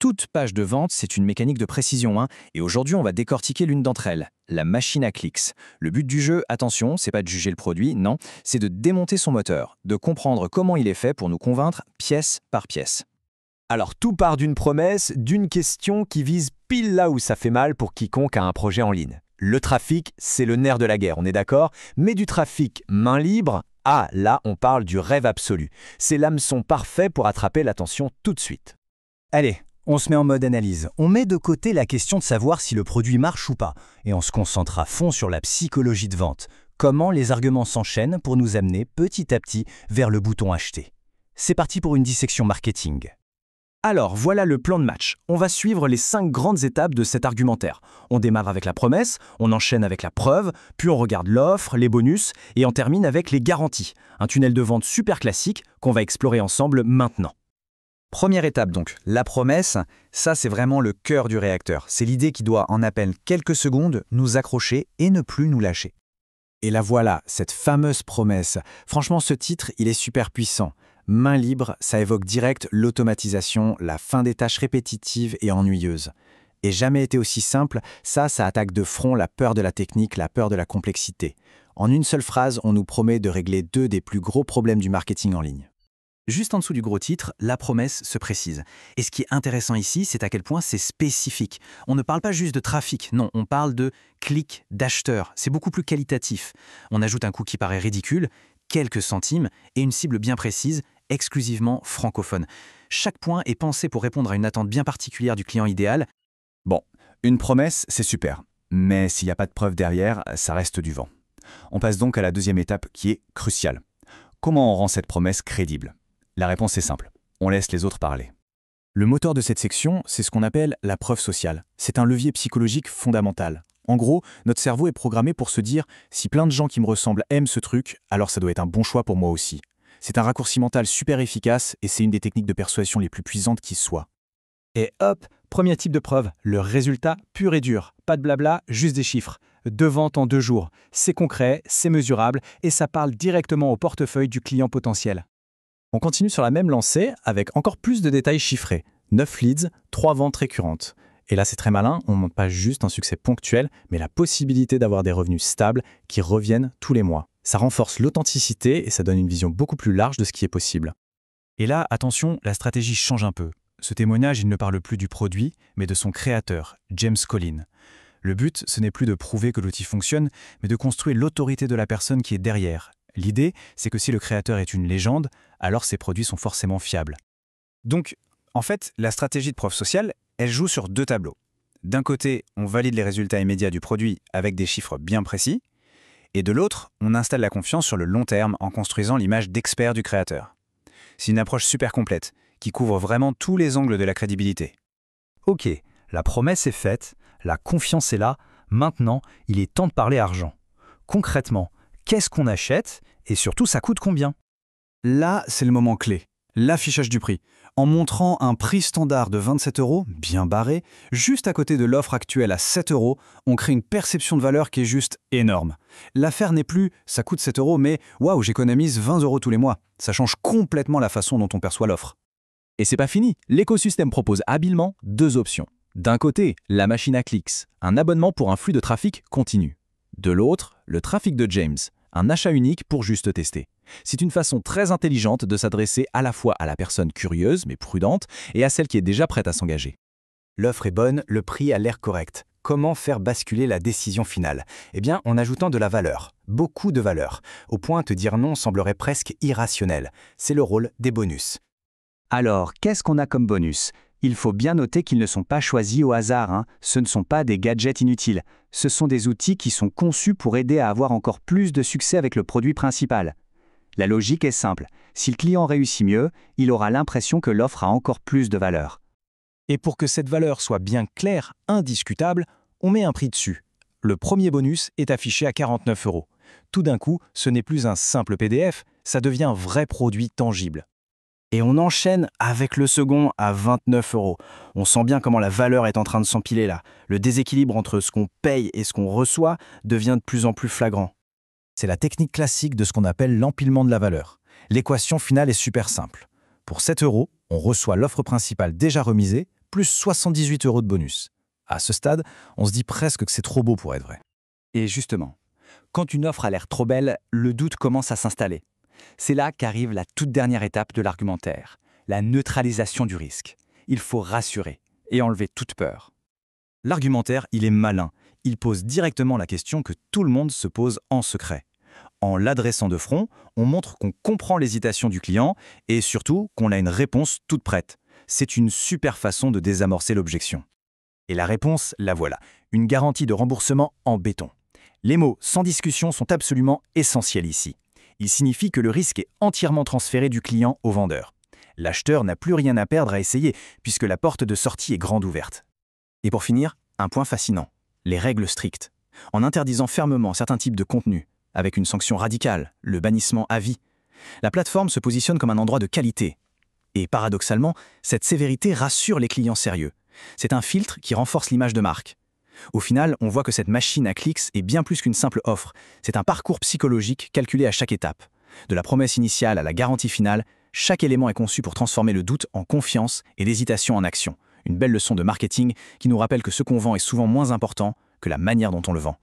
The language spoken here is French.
Toute page de vente, c'est une mécanique de précision, hein, et aujourd'hui, on va décortiquer l'une d'entre elles, la machine à clics. Le but du jeu, attention, c'est pas de juger le produit, non, c'est de démonter son moteur, de comprendre comment il est fait pour nous convaincre pièce par pièce. Alors tout part d'une promesse, d'une question qui vise pile là où ça fait mal pour quiconque a un projet en ligne. Le trafic, c'est le nerf de la guerre, on est d'accord? Mais du trafic main libre, ah là on parle du rêve absolu. C'est l'hameçon parfait pour attraper l'attention tout de suite. Allez, on se met en mode analyse. On met de côté la question de savoir si le produit marche ou pas, et on se concentre à fond sur la psychologie de vente. Comment les arguments s'enchaînent pour nous amener petit à petit vers le bouton acheter. C'est parti pour une dissection marketing. Alors, voilà le plan de match. On va suivre les 5 grandes étapes de cet argumentaire. On démarre avec la promesse, on enchaîne avec la preuve, puis on regarde l'offre, les bonus, et on termine avec les garanties. Un tunnel de vente super classique qu'on va explorer ensemble maintenant. Première étape donc, la promesse, ça c'est vraiment le cœur du réacteur. C'est l'idée qui doit en à peine quelques secondes nous accrocher et ne plus nous lâcher. Et la voilà, cette fameuse promesse. Franchement, ce titre, il est super puissant. Main libre, ça évoque direct l'automatisation, la fin des tâches répétitives et ennuyeuses. Et jamais été aussi simple, ça attaque de front la peur de la technique, la peur de la complexité. En une seule phrase, on nous promet de régler 2 des plus gros problèmes du marketing en ligne. Juste en dessous du gros titre, la promesse se précise. Et ce qui est intéressant ici, c'est à quel point c'est spécifique. On ne parle pas juste de trafic, non, on parle de clics d'acheteurs. C'est beaucoup plus qualitatif. On ajoute un coût qui paraît ridicule, quelques centimes, et une cible bien précise, exclusivement francophone. Chaque point est pensé pour répondre à une attente bien particulière du client idéal. Bon, une promesse, c'est super. Mais s'il n'y a pas de preuve derrière, ça reste du vent. On passe donc à la deuxième étape qui est cruciale. Comment on rend cette promesse crédible ? La réponse est simple. On laisse les autres parler. Le moteur de cette section, c'est ce qu'on appelle la preuve sociale. C'est un levier psychologique fondamental. En gros, notre cerveau est programmé pour se dire « si plein de gens qui me ressemblent aiment ce truc, alors ça doit être un bon choix pour moi aussi ». C'est un raccourci mental super efficace et c'est une des techniques de persuasion les plus puissantes qui soient. Et hop, premier type de preuve, le résultat pur et dur. Pas de blabla, juste des chiffres. 2 ventes en 2 jours. C'est concret, c'est mesurable et ça parle directement au portefeuille du client potentiel. On continue sur la même lancée avec encore plus de détails chiffrés. 9 leads, 3 ventes récurrentes. Et là, c'est très malin, on ne montre pas juste un succès ponctuel, mais la possibilité d'avoir des revenus stables qui reviennent tous les mois. Ça renforce l'authenticité et ça donne une vision beaucoup plus large de ce qui est possible. Et là, attention, la stratégie change un peu. Ce témoignage, il ne parle plus du produit, mais de son créateur, James Collins. Le but, ce n'est plus de prouver que l'outil fonctionne, mais de construire l'autorité de la personne qui est derrière. L'idée, c'est que si le créateur est une légende, alors ses produits sont forcément fiables. Donc, en fait, la stratégie de preuve sociale, elle joue sur 2 tableaux. D'un côté, on valide les résultats immédiats du produit avec des chiffres bien précis, et de l'autre, on installe la confiance sur le long terme en construisant l'image d'expert du créateur. C'est une approche super complète, qui couvre vraiment tous les angles de la crédibilité. Ok, la promesse est faite, la confiance est là, maintenant, il est temps de parler argent. Concrètement, qu'est-ce qu'on achète et surtout ça coûte combien? Là, c'est le moment clé, l'affichage du prix. En montrant un prix standard de 27 €, bien barré, juste à côté de l'offre actuelle à 7 €, on crée une perception de valeur qui est juste énorme. L'affaire n'est plus « ça coûte 7 €, mais waouh, j'économise 20 € tous les mois ». Ça change complètement la façon dont on perçoit l'offre. Et c'est pas fini, l'écosystème propose habilement 2 options. D'un côté, la machine à clics, un abonnement pour un flux de trafic continu. De l'autre, le trafic de James, un achat unique pour juste tester. C'est une façon très intelligente de s'adresser à la fois à la personne curieuse mais prudente et à celle qui est déjà prête à s'engager. L'offre est bonne, le prix a l'air correct. Comment faire basculer la décision finale? Eh bien, en ajoutant de la valeur, beaucoup de valeur, au point de dire non semblerait presque irrationnel. C'est le rôle des bonus. Alors, qu'est-ce qu'on a comme bonus? Il faut bien noter qu'ils ne sont pas choisis au hasard, hein. Ce ne sont pas des gadgets inutiles. Ce sont des outils qui sont conçus pour aider à avoir encore plus de succès avec le produit principal. La logique est simple. Si le client réussit mieux, il aura l'impression que l'offre a encore plus de valeur. Et pour que cette valeur soit bien claire, indiscutable, on met un prix dessus. Le premier bonus est affiché à 49 €. Tout d'un coup, ce n'est plus un simple PDF, ça devient un vrai produit tangible. Et on enchaîne avec le second à 29 €. On sent bien comment la valeur est en train de s'empiler là. Le déséquilibre entre ce qu'on paye et ce qu'on reçoit devient de plus en plus flagrant. C'est la technique classique de ce qu'on appelle l'empilement de la valeur. L'équation finale est super simple. Pour 7 €, on reçoit l'offre principale déjà remisée, plus 78 € de bonus. À ce stade, on se dit presque que c'est trop beau pour être vrai. Et justement, quand une offre a l'air trop belle, le doute commence à s'installer. C'est là qu'arrive la toute dernière étape de l'argumentaire, la neutralisation du risque. Il faut rassurer et enlever toute peur. L'argumentaire, il est malin. Il pose directement la question que tout le monde se pose en secret. En l'adressant de front, on montre qu'on comprend l'hésitation du client et surtout qu'on a une réponse toute prête. C'est une super façon de désamorcer l'objection. Et la réponse, la voilà. Une garantie de remboursement en béton. Les mots « sans discussion » sont absolument essentiels ici. Ils signifient que le risque est entièrement transféré du client au vendeur. L'acheteur n'a plus rien à perdre à essayer, puisque la porte de sortie est grande ouverte. Et pour finir, un point fascinant, les règles strictes. En interdisant fermement certains types de contenus, avec une sanction radicale, le bannissement à vie, la plateforme se positionne comme un endroit de qualité. Et paradoxalement, cette sévérité rassure les clients sérieux. C'est un filtre qui renforce l'image de marque. Au final, on voit que cette machine à clics est bien plus qu'une simple offre. C'est un parcours psychologique calculé à chaque étape. De la promesse initiale à la garantie finale, chaque élément est conçu pour transformer le doute en confiance et l'hésitation en action. Une belle leçon de marketing qui nous rappelle que ce qu'on vend est souvent moins important que la manière dont on le vend.